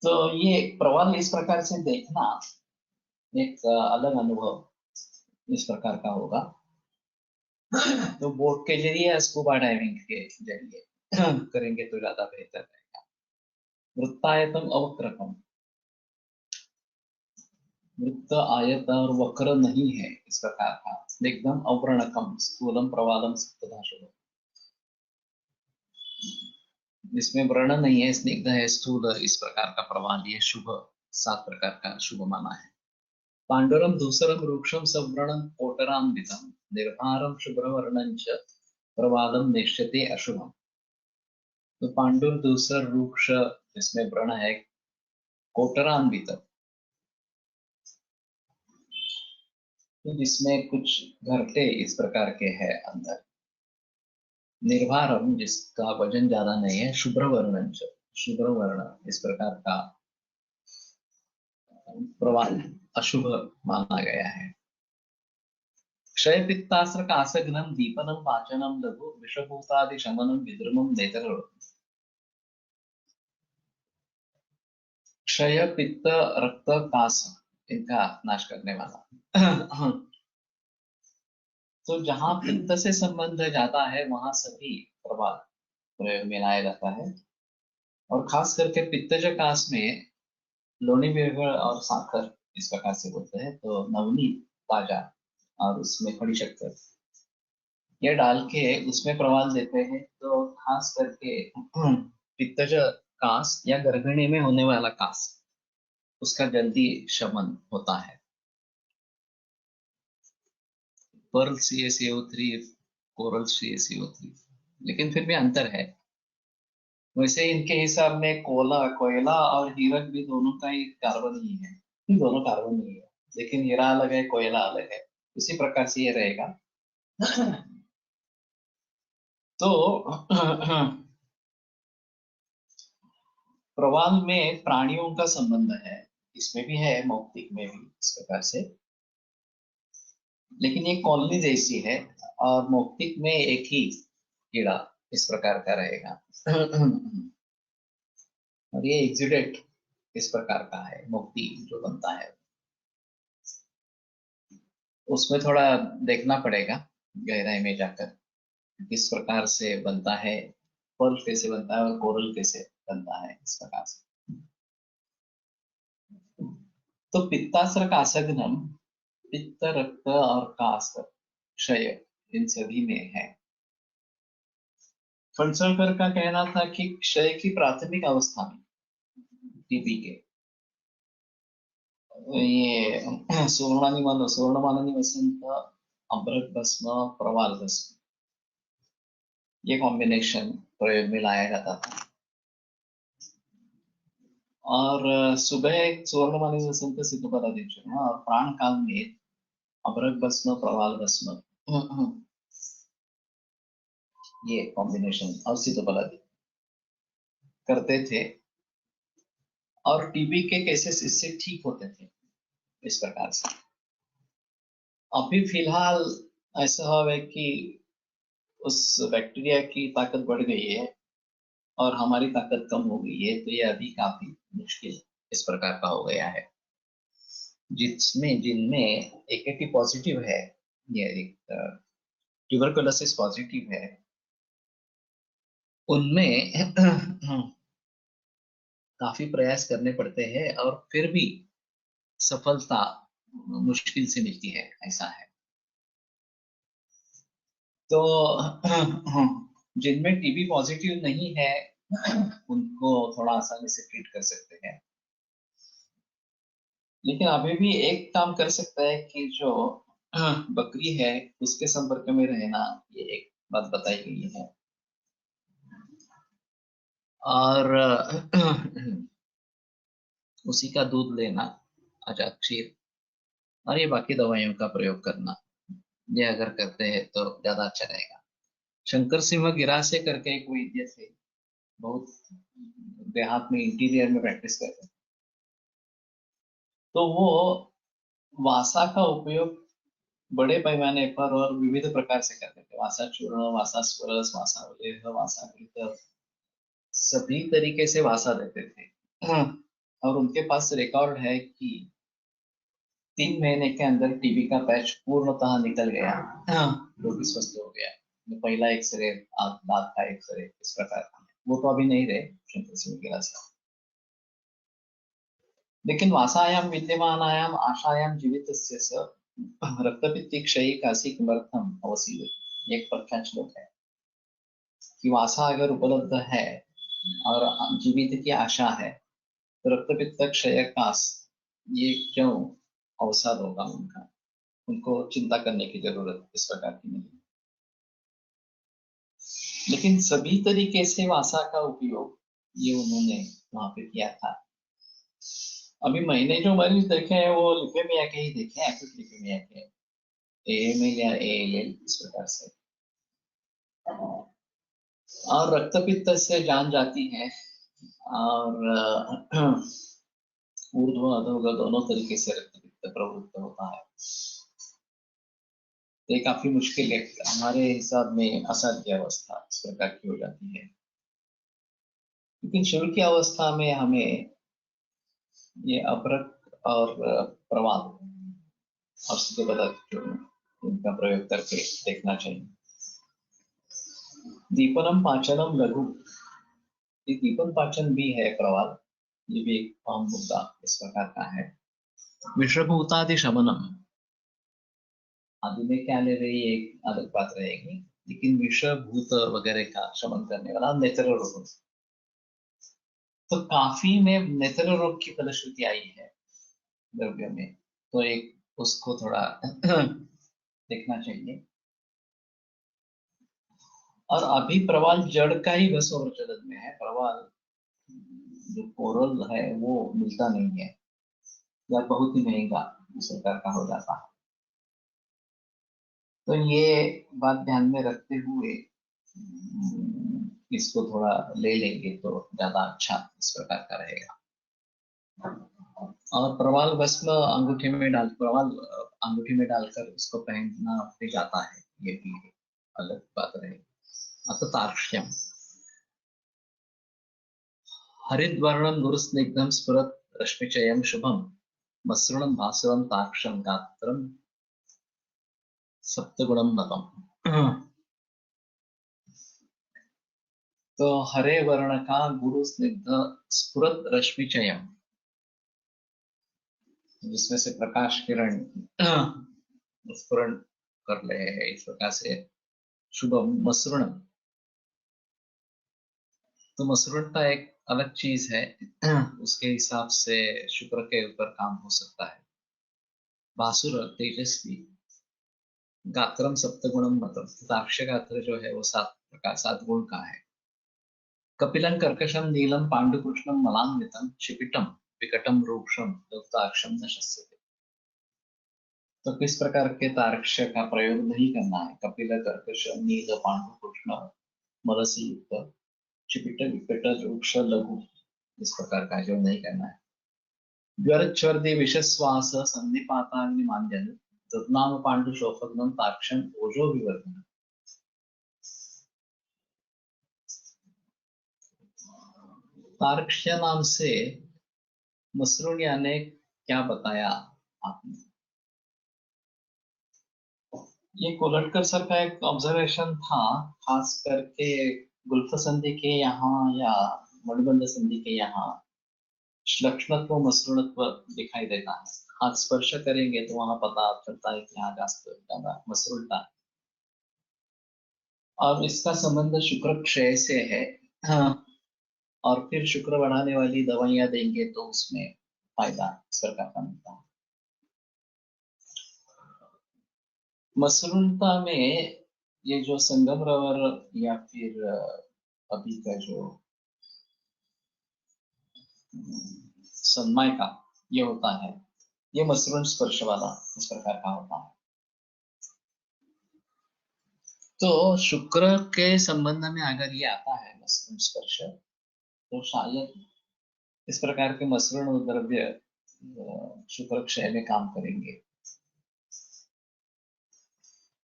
तो ये प्रवाल इस प्रकार से देखना एक अलग अनुभव इस प्रकार का होगा। तो बोट के जरिए या स्कूबा डाइविंग के जरिए करेंगे तो ज्यादा बेहतर रहेगा। वृत्तायतम अवक्रकम, वृत्त आयत और वक्र नहीं है इस प्रकार का, एकदम अवर्णकम स्थूलम प्रवालम सप्तधाशुभम, जिसमें व्रण नहीं है, स्निग्ध है, स्थूल इस प्रकार का प्रवाल, ये शुभ 7 प्रकार का शुभ माना है। पांडुरम धूसरम रूक्षम सव्रणम कोटरान्वितम निर्भारम शुभ्रवर्णं च प्रवालम नेष्यते अशुभम। तो पांडुर धूसर रूक्ष जिसमें व्रण है, कोटरान्वित तो जिसमें कुछ घरटे इस प्रकार के है अंदर, निर्भारम जिसका वजन ज्यादा नहीं है, शुभ्र वर्णन, शुभ्र वर्ण इस प्रकार का प्रवाल अशुभ माना गया है। क्षय पित्तास्त्र कासघ्नम दीपनम पाचनम लघु विषभूतादि शमनम विद्रुमम नेत्र। क्षय पित्त रक्त कास, इनका नाश करने वाला। तो जहां पित्त से संबंध जाता है वहां सभी प्रवाल प्रयोग में लाया जाता है। और खास करके पित्तज कास में लोनी बेगर और साखर इस प्रकार से बोलते हैं, तो नवनी ताजा और उसमें खड़ी शक्कर ये डाल के उसमें प्रवाल देते हैं, तो खास करके पित्तज कास या गर्भिणी में होने वाला कास उसका जल्दी शमन होता है। पर्ल CaCO3, कोरल CaCO3, लेकिन फिर भी अंतर है। वैसे इनके हिसाब में कोयला और हीरक भी दोनों का ही कार्बन ही है, दोनों कार्बन ही है, लेकिन हीरा अलग है, कोयला अलग है। उसी प्रकार से ये रहेगा। तो प्रवाल में प्राणियों का संबंध है, इसमें भी है, मौक्तिक में भी इस प्रकार से, लेकिन ये कॉलोनी जैसी है। और मौक्तिक में एक ही कीड़ा इस प्रकार का रहेगा। और ये एग्जिडेट इस प्रकार का है, मुक्ति जो बनता है उसमें थोड़ा देखना पड़ेगा गहराई में जाकर किस प्रकार से बनता है, पर्ल कैसे बनता है और कोरल कैसे बनता है इस प्रकार से। तो पित्तास्त्र कासघ्नम, पित्त, रक्त और कास, क्षय, इन सभी में है। फणसलकर का कहना था कि क्षय की प्राथमिक अवस्था में टीबी के ये सुवर्णमाननी वसंत, अभ्रक भस्म, प्रवाल भस्म, ये कॉम्बिनेशन प्रयोग में लाया जाता था। और सुबह सुवर्णमाननी वसंत सिद्धपदाधिचरण और प्राण काल में अभ्रक भस्म, प्रवाल भस्म, ये कॉम्बिनेशन और सिद्धपदाधि करते थे और टीबी के केसेस इससे ठीक होते थे इस प्रकार से। अभी फिलहाल ऐसा है कि उस बैक्टीरिया की ताकत बढ़ गई है और हमारी ताकत कम हो गई है, तो ये अभी काफी मुश्किल इस प्रकार का हो गया है। जिनमें AKT पॉजिटिव है, ये एक ट्यूबरकुलोसिस पॉजिटिव है, उनमें काफी प्रयास करने पड़ते हैं और फिर भी सफलता मुश्किल से मिलती है, ऐसा है। तो जिनमें टीबी पॉजिटिव नहीं है उनको थोड़ा आसानी से ट्रीट कर सकते हैं, लेकिन अभी भी एक काम कर सकता है कि जो बकरी है उसके संपर्क में रहना, ये एक बात बताई गई है। और उसी का दूध लेना, अच्छा क्षीर, और ये बाकी दवाइयों का प्रयोग करना, ये अगर करते हैं तो ज्यादा अच्छा रहेगा। शंकर सिंह गिरा से करके एक वैद्य थे, बहुत देहात में इंटीरियर में प्रैक्टिस करते थे, तो वो वासा का उपयोग बड़े पैमाने पर और विविध प्रकार से करते थे। वासा चूर्ण, वासा स्परस, वासा उलेह, वासा घृत, सभी तरीके से वासा देते थे। और उनके पास रिकॉर्ड है कि 3 महीने के अंदर टीबी का पैच पूर्णतः निकल गया, रोगी स्वस्थ हो गया। पहला एक्सरे, दांत का एक्सरे, इस प्रकार का। वो तो अभी नहीं रहे शंकर सिंह गिरा साहब, लेकिन वासायाम विद्यमानायाम आशायाम जीवितस्य स रक्तपित्त क्षयी काशी किमर्थम अवसीदति, एक प्रख्यात श्लोक है कि वासा अगर उपलब्ध है और जीवित की आशा है तो रक्तपित्त क्षय काश ये क्यों अवसाद होगा उनका, उनको चिंता करने की जरूरत इस प्रकार की नहीं। लेकिन सभी तरीके से वासा का उपयोग ये उन्होंने वहां पे किया था। अभी मैंने जो मरीज देखे हैं वो ल्यूकेमिया के ही देखे हैं, एक्यूट ल्यूकेमिया के, AML या ALL, इस प्रकार से। और रक्तपित्त से जान जाती है और ऊर्ध्व अधोगत दोनों तरीके से रक्तपित्त प्रवृत्त होता है। ये काफी मुश्किल है, हमारे हिसाब में असाध्य अवस्था इस प्रकार की हो जाती है। लेकिन शुरू की अवस्था में हमें ये अभ्रक और प्रवाल और सीधे पदार्थ इनका प्रयोग करके देखना चाहिए। दीपनम पाचनम लघु, ये दीपन पाचन भी है प्रवाल, ये भी एक आम मुद्दा इस प्रकार का है। विषभूतादि शमनम, आदि में क्या ले रही है एक अलग बात रहेगी, लेकिन विषभूत वगैरह का शमन करने वाला नेत्र रोग, तो काफी में नेत्र रोग की फलश्रुति आई है द्रव्य में, तो एक उसको थोड़ा देखना चाहिए। और अभी प्रवाल जड़ का ही भस्म प्रचलन में है, प्रवाल जो कोरल है वो मिलता नहीं है या बहुत ही महंगा इस प्रकार का हो जाता है। तो ये बात ध्यान में रखते हुए इसको थोड़ा ले लेंगे तो ज्यादा अच्छा इस प्रकार का रहेगा। और प्रवाल भस्म अंगूठी में डालकर उसको पहनना भी जाता है, ये भी अलग बात रहेगी। अतः तार्क्ष्यम, हरिद्वर्णं गुरुस्निग्धं स्फुरत् रश्मिचयं शुभं, मसृणं भास्वरं तार्क्ष्यं गात्रं सप्तगुणं नतम्। तो हरे वर्ण का गुरु स्निग्ध स्फुरत रश्मिचयम, जिसमें से प्रकाश किरण स्फुरण कर रहे हैं, इस प्रकार से शुभ मसृण। तो मसृणता एक अलग चीज है, उसके हिसाब से शुक्र के ऊपर काम हो सकता है। भासुर तेजस्वी, गात्रम सप्तगुणम मतम, ताक्ष गात्र जो है वो 7 गुण का है। कपिलं कर्कशम नीलम पांडुकृष्णम मलान्वितम क्षिपिटम विकटम रूक्षम युक्ताक्षम न शस्यते। तो किस प्रकार के तार्क्ष का प्रयोग नहीं करना है? कपिल कर्कश नील पांडुकृष्ण मल से युक्त क्षिपिट विकट रूक्ष लघु, इस प्रकार का जो नहीं करना है। ज्वरच्वर्दि विषश्वास संधिपाताग्निमांजन तद्नाम पांडु शोफग्नम ताक्षम ओजो विवर्धन। तार्क्ष्य नाम से मसरूनिया ने क्या बताया आपने? ये कोलटकर सर का एक ऑब्जर्वेशन था, खास करके गुल्फ संधि के यहाँ या मणिबंध संधि के यहाँ लक्षणत्व मसरूणत्व दिखाई देता है। हाथ स्पर्श करेंगे तो वहां पता चलता है कि यहाँ ज्यादा मसरूणता है। और इसका संबंध शुक्र क्षय से है। हाँ, और फिर शुक्र बढ़ाने वाली दवाइयां देंगे तो उसमें फायदा इस प्रकार का मिलता है। मसरूणता में ये जो संगम रवर या फिर अभी का जो सन्माय का ये होता है, ये मसरूण स्पर्श वाला इस प्रकार का होता है। तो शुक्र के संबंध में अगर ये आता है मसरूण स्पर्श, तो शायद इस प्रकार के मसरूण द्रव्य शुक्र क्षय में काम करेंगे।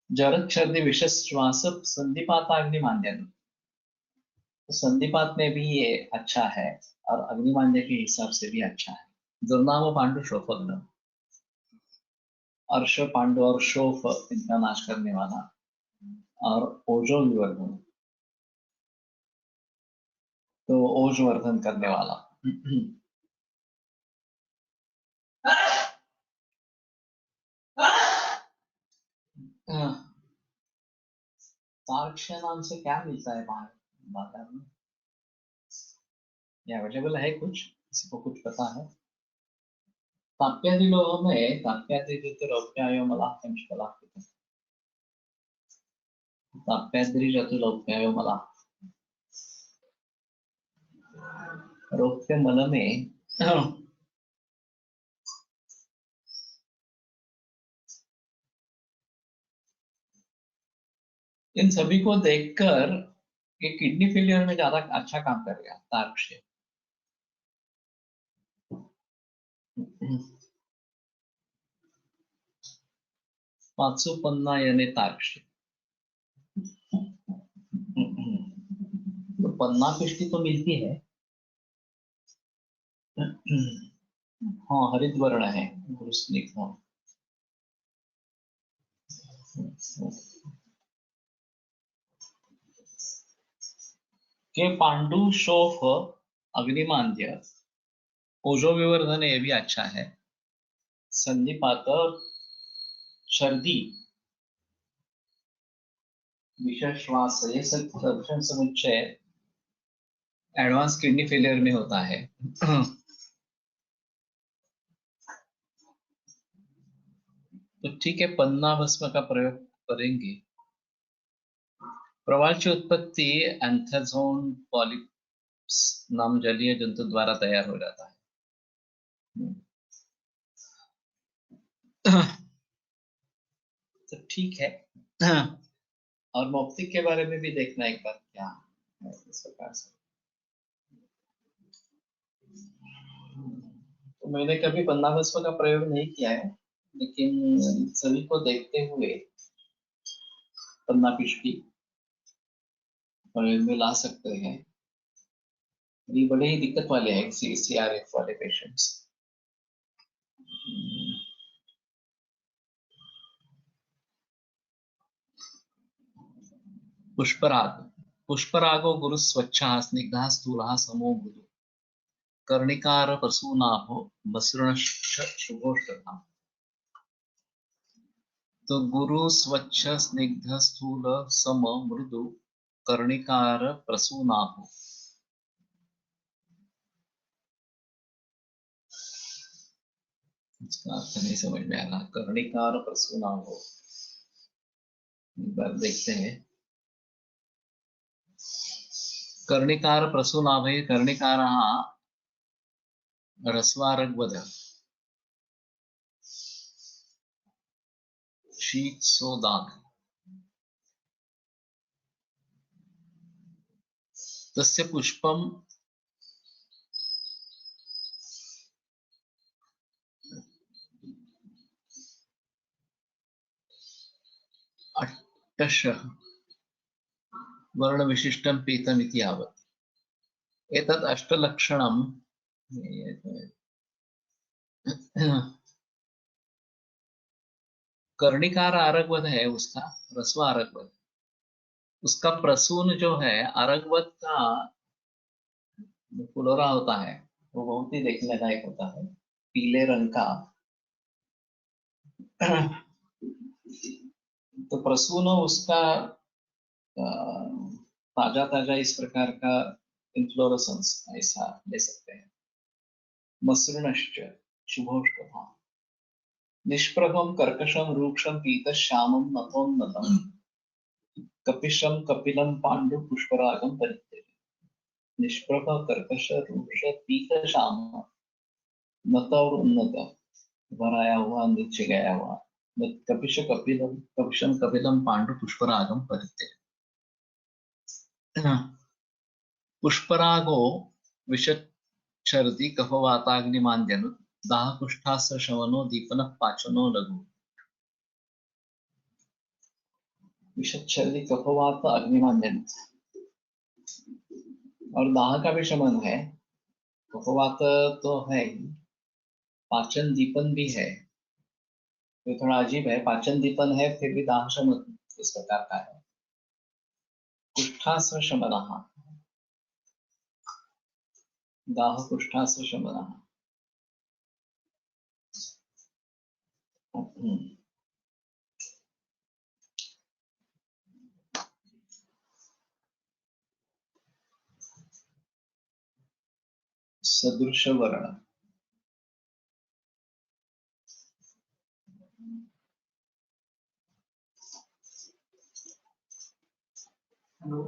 जरद सर्दी विषश्वास संधिपात अग्निमांद्यन, तो संधिपात में भी ये अच्छा है और अग्निमांद्य के हिसाब से भी अच्छा है। दुर्नाम पांडु शोफग्न, अर्श पांडु और शोफ इनका नाश करने वाला, और ओजो विवर्धन, तो ओज वर्धन करने वाला। तार्क्ष्य नाम से क्या मिलता है बाजार में? ये अवेलेबल है कुछ? किसी को कुछ पता है? ताप्यादि लोगों में ताप्यादि रौप्यायो मलाह ताप्याद्रि रौप्यायो मलाह, रौप्य मल में इन सभी को देखकर ये किडनी फेलियर में ज्यादा अच्छा काम करेगा तार्क्ष्य। पाचोपन्ना यानी तार्क्ष्य। तो पन्ना पिष्टि तो मिलती है। हाँ, हरित वर्ण है गुरुस्निग्ध। के पांडु शोफ अग्निमांद्य ओजो विवर्धन, ये भी अच्छा है। संधिपात सर्दी विषश्वास, ये सब लक्षण समुच्चय एडवांस किडनी फेलियर में होता है। तो ठीक है, पन्ना भस्म का प्रयोग करेंगे। प्रवाल की उत्पत्ति एंथोजोन पॉलिप्स नाम जलीय जंतु द्वारा तैयार हो जाता है। तो ठीक है। और मौक्तिक के बारे में भी देखना एक बार क्या है इस प्रकार से। तो मैंने कभी पन्ना भस्म का प्रयोग नहीं किया है, लेकिन सभी को देखते हुए पन्ना पिष्टी प्रयोग में ला सकते हैं। ये बड़े ही दिक्कत वाले हैं CRF वाले पेशेंट्स। पुष्पराग, पुष्परागो गुरु स्वच्छा स्निग्धा स्थूला समो मृदु कर्णिकार प्रसूनाभो मसृणश्च शुभोष्टधा। तो गुरु स्वच्छ स्निग्ध स्थूल सम मृदु कर्णिकार प्रसूनाभो। इसका अर्थ नहीं समझ में आ रहा। कर्णिकार प्रसूनाभो, एक बार देखते हैं। कर्णिकार प्रसूनाभे, कर्णिकारः रस्वारग्वद शीत्सोदाग। तस्य पुष्पम अट्टश वर्ण विशिष्टम पीतम इति यावत्। एतत् अष्टलक्षणम, कर्णिकार अरगवद है उसका, रस्वा अरगवद। उसका प्रसून जो है अरगवद का फुलोरा होता है, वो बहुत ही देखने लायक होता है, पीले रंग का। तो प्रसून उसका ताजा ताजा इस प्रकार का इन्फ्लोरेसेंस ऐसा ले सकते हैं। मसृणश्च शुभोष्टधा। निष्प्रभम कर्कशम रूक्षम पीत श्यामम नतोन्नतम कपिशम कपिलम पांडु पुष्परागम परित्यज। निष्प्रभ कर्कश रूक्ष पीत श्याम, नत और उन्नत, ऊपर आया हुआ नीचे गया हुआ। कपिश कपिलम कपिशम कपिलम पांडु पुष्परागम परित्यज। पुष्परागो विषच्छर्दि कफवाताग्निमान्द्यनु दाह कुष्ठास्त्र शमनो दीपनः पाचनो लघु। विषच्छर्दि कफवात अग्निमान्द्यनु, और दाह का भी शमन है। कफवात तो है ही, पाचन दीपन भी है। तो थोड़ा अजीब है, पाचन दीपन है फिर भी दाह शमन इस प्रकार का है। कुष्ठास्त्र शमनः, दाह कुष्ठास्त्र शमनः। सदृश वर्ण,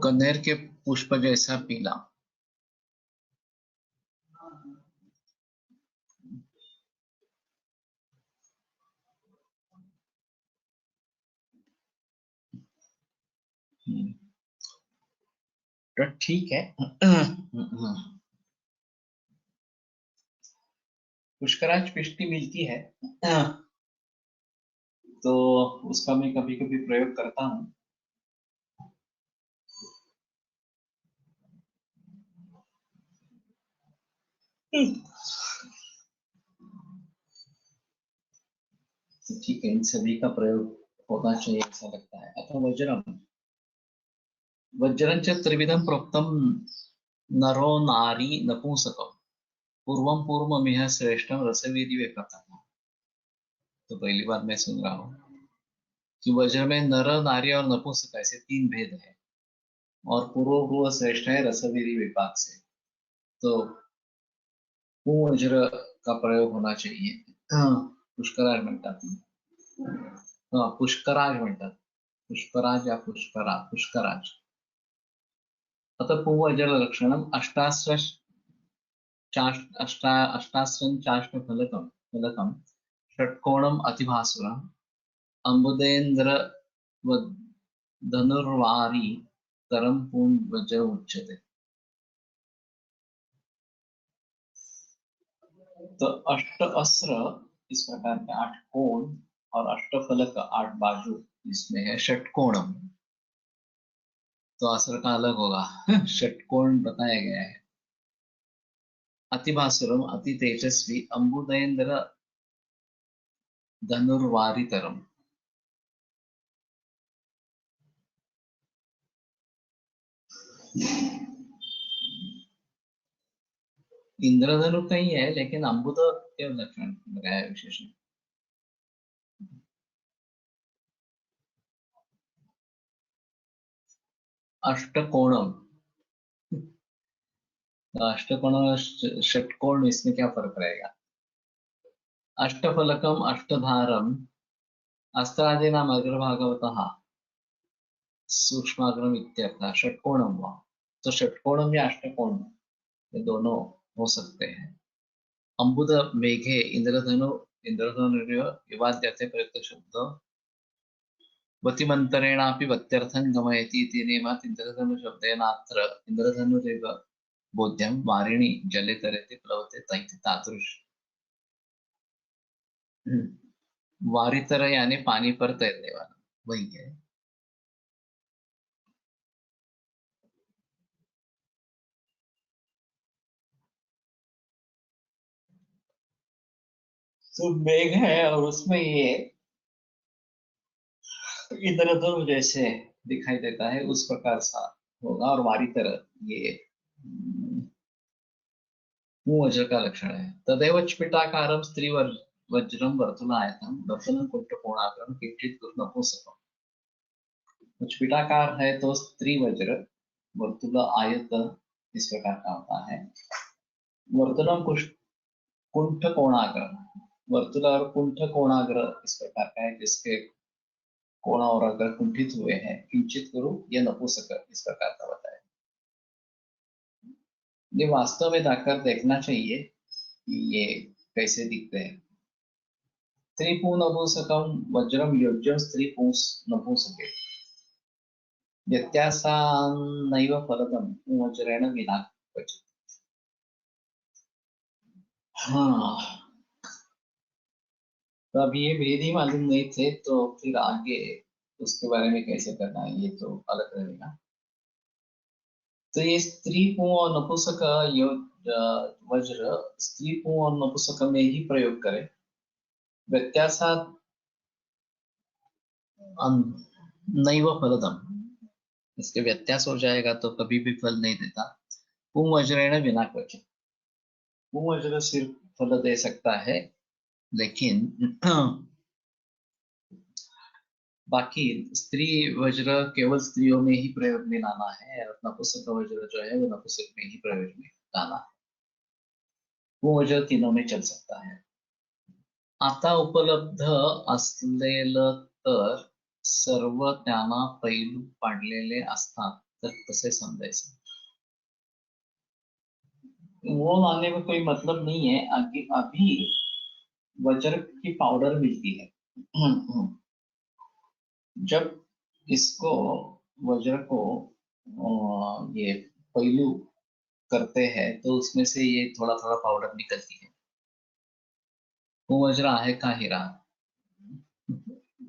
कनेर के पुष्प जैसा पीला। तो ठीक है। पुष्कराज पिष्टि मिलती है तो उसका मैं कभी कभी प्रयोग करता हूँ। ठीक है, इन सभी का प्रयोग होना चाहिए ऐसा लगता है। अथवा वज्रम, वज्रं च त्रिविधं प्रोक्तम नरो नारी नपुंसकम पूर्वम पूर्वमिह श्रेष्ठम रसवीर्य व्यपकथा। तो पहली बार मैं सुन रहा हूँ कि वज्र में नर नारी और नपुंसक ऐसे तीन भेद है, और पूर्व पूर्व श्रेष्ठ है रसवीर्य विपाक से। तो वज्र का प्रयोग होना चाहिए। पुष्कराज म्हणतात, पुष्कराज म्हणतात, पुष्पराज या पुष्कराज। अतः पूर्वजल लक्षणम अष्टास्रं चाष्टफलकम फलकम षट्कोणम अतिभासुरम अम्बुदेन्द्र धनुर्वारी तरम पूर्ण वज्र उच्यते। तो अष्ट अस्त्र इस प्रकार के 8 कोण और अष्टफलक 8 बाजू इसमें है। षटकोणम तो अस्त्र का अलग होगा, षटकोण बताया गया है। अतिभासुरम अति तेजस्वी, अम्बुदेन्द्र धनुर्वारितरम। इंद्रधनु का ही है, लेकिन अम्बुद के लक्षण लगाया है विशेषण। अष्टकोणम, अष्टकोण षटकोण, इसमें क्या फर्क रहेगा? अष्टफलकम अष्टधारम अस्त्रादीनाम अग्रभागवतः सूक्ष्माग्रम इत्यर्थ षटकोणम हुआ। तो षटकोणम या अष्टकोण, ये दोनों हो सकते हैं। अम्बुद मेघे इंद्रधनु, इंद्रधनु विवाद्यते प्रयुक्त शब्द वतिमन्तरेणापि वत्यर्थं गमयति इति नियमात् इंद्रधनु शब्देनात्र इंद्रधनुरेव बोध्यं वारिणि जले तरति प्लवते तैति तादृश। वारितर यानी पानी पर तैरने वाला, वही है। तो मेघ है और उसमें ये इंद्रधनु जैसे दिखाई देता है, उस प्रकार सा होगा। और वारितर ये वज्र का लक्षण है। तदेव स्फटिकाकारं स्त्री वज्रम वर्तुलायतम दर्शनं कुंठकोणाग्रम किंचित नपुंसकम। स्फटिकाकार है तो स्त्री वज्र, वर्तुल आयत इस प्रकार का होता है। वर्तुलम कुंठ कोणाग्र, वर्तुल और कुंठ कोणाग्र इस प्रकार का है, जिसके कोण और अग्र कुंठित हुए हैं। किंचित गुरु यह नपुंसक इस प्रकार का बताया। ये वास्तव में जाकर देखना चाहिए कि ये कैसे दिखते हैं। स्त्रीपू नपुंसकम वज्रम योज्यम स्त्री नपुंसके व्यत्यासान्नैव फलदं वज्रेण विना क्वचित्। हाँ, तो अब ये भेद ही मालूम नहीं थे, तो फिर आगे उसके बारे में कैसे करना है ये तो अलग रहेगा। तो ये स्त्री पू और नपुंसक वज्र स्त्री पू और नपुंसक में ही प्रयोग करें। व्यत्यासात नैव फलदम, इसके व्यत्यास हो जाएगा तो कभी भी फल नहीं देता। पुं वज्रेण विना क्वचित्, पुं वज्र सिर्फ फल दे सकता है, लेकिन बाकी स्त्री वज्र केवल स्त्रियों में ही प्रयोग में लाना है, और नपुंसक वज्र जो है वो नपुंसक में ही प्रयोग में लाना है। वो वज्र तीनों में चल सकता है। आता उपलब्ध असलेलं तर सर्व त्यांना पैलू पाडलेले असतात, तर तसे समजायचे। वो लाने में कोई मतलब नहीं है। अभी अभी वज्र की पाउडर मिलती है। जब इसको वज्र को ये पहलू करते हैं तो उसमें से ये थोड़ा थोड़ा पाउडर निकलती है। वो वज्र आहे का हीरा,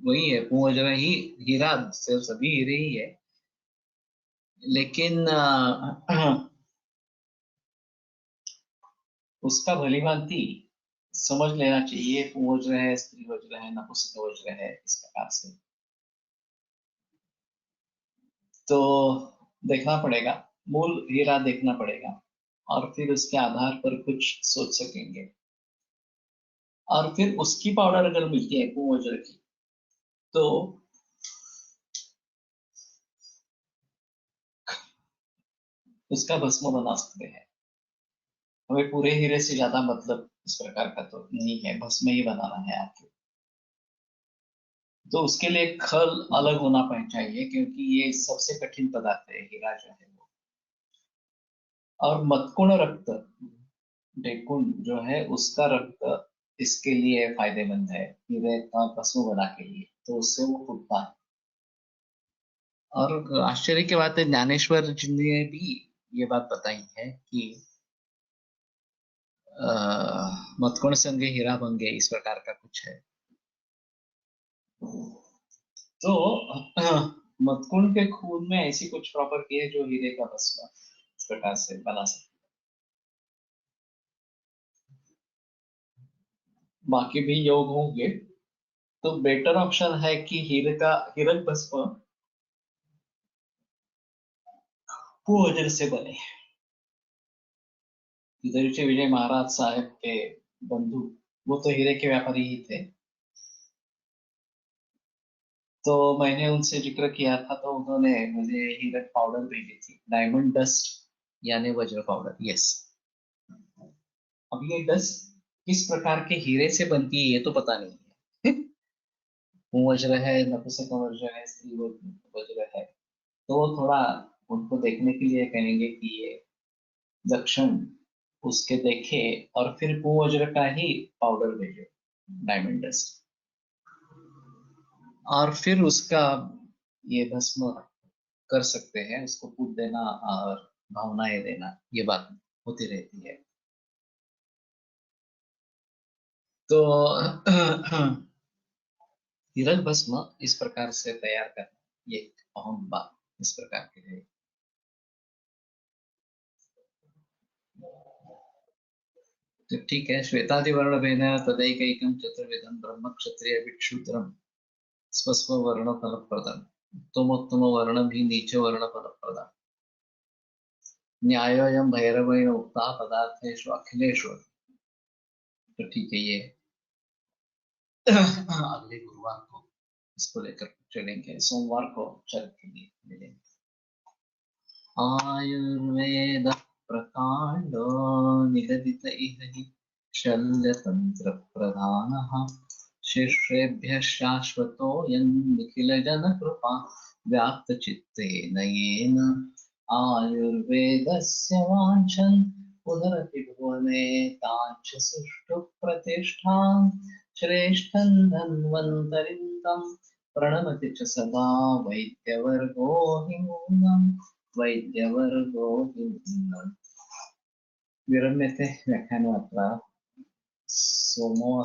वही है। वो वज्र ही हीरा, सिर्फ सभी हीरे ही है, लेकिन उसका भलीभांति समझ लेना चाहिए। वज्र है, स्त्री वज्र है, नपुंसक वज्र है, इस प्रकार से तो देखना पड़ेगा, मूल हीरा देखना पड़ेगा, और फिर उसके आधार पर कुछ सोच सकेंगे। और फिर उसकी पाउडर अगर मिलती है वज्र की, तो उसका भस्म बना सकते हैं। हमें पूरे हीरे से ज्यादा मतलब इस प्रकार का तो नहीं है, भस्म ही बनाना है आपको। तो उसके लिए खल अलग होना चाहिए, क्योंकि ये सबसे कठिन पदार्थ है हीरा जो है वो। और मत्कुण रक्त, डेकुण जो है उसका रक्त इसके लिए फायदेमंद है, हीरे का भस्म बना के लिए, तो उससे वो फूटता है। और आश्चर्य की बात है, ज्ञानेश्वर जी ने भी ये बात बताई है कि मतकोण संगे हीरा भंगे, इस प्रकार का कुछ है। तो मतकुण के खून में ऐसी कुछ प्रॉपर्टी है जो हीरे का भस्म इस प्रकार से बना सकती है। बाकी भी योग होंगे, तो बेटर ऑप्शन है कि हीरे का हीरक भस्म वज्र से बने। इधर के विजय महाराज साहब के बंधु, वो तो हीरे के व्यापारी ही थे। तो मैंने उनसे जिक्र किया था, तो उन्होंने मुझे हीरक पाउडर भेजी थी, डायमंड डस्ट यानी वज्र पाउडर। यस। अब ये डस्ट किस प्रकार के हीरे से बनती है ये तो पता नहीं है। वो वज्र है, नपुंसक वज्र है, स्त्री वज्र है। तो वो थोड़ा उनको देखने के लिए कहेंगे कि ये दक्षिण उसके देखे और फिर कुवज्र का ही पाउडर भेजे, डायमंड डस्ट, और फिर उसका ये भस्म कर सकते हैं, उसको पूज देना और भावनाएं देना, ये बात होती रहती है। तो हीरक भस्म इस प्रकार से तैयार करना, ये एक अहम बात इस प्रकार की है। तो ठीक है, श्वेतादि वर्ण भेद तदैकैकं चतुर्विधं ब्रह्म क्षत्रिय विक्षुद्रम स्वस्व वर्ण फल प्रदम उत्तमोत्तम वर्ण भी नीच वर्ण फल प्रदम न्यायोयम भैरवेण उक्ता पदार्थेषु अखिलेषु। तो ठीक है, ये अगले गुरुवार को इसको लेकर चलेंगे, सोमवार को चल के लिए मिलेंगे। आयुर्वेद प्रकांडो निगदित इह हि शल्यतंत्र प्रधानः शिष्येभ्यः शाश्वतोऽयं निखिलजनकृपा व्याप्तचित्तेन येन आयुर्वेदस्य वाञ्छन् पुनरपि भुवने ताञ्च सुष्ठु प्रतिष्ठां श्रेष्ठं धन्वन्तरिं तं प्रणमति च सदा वैद्यवर्गो हि नूनम् वैद्यवर्गो हि नूनम्। विरम्यते व्याख्यानमात्रा सोमो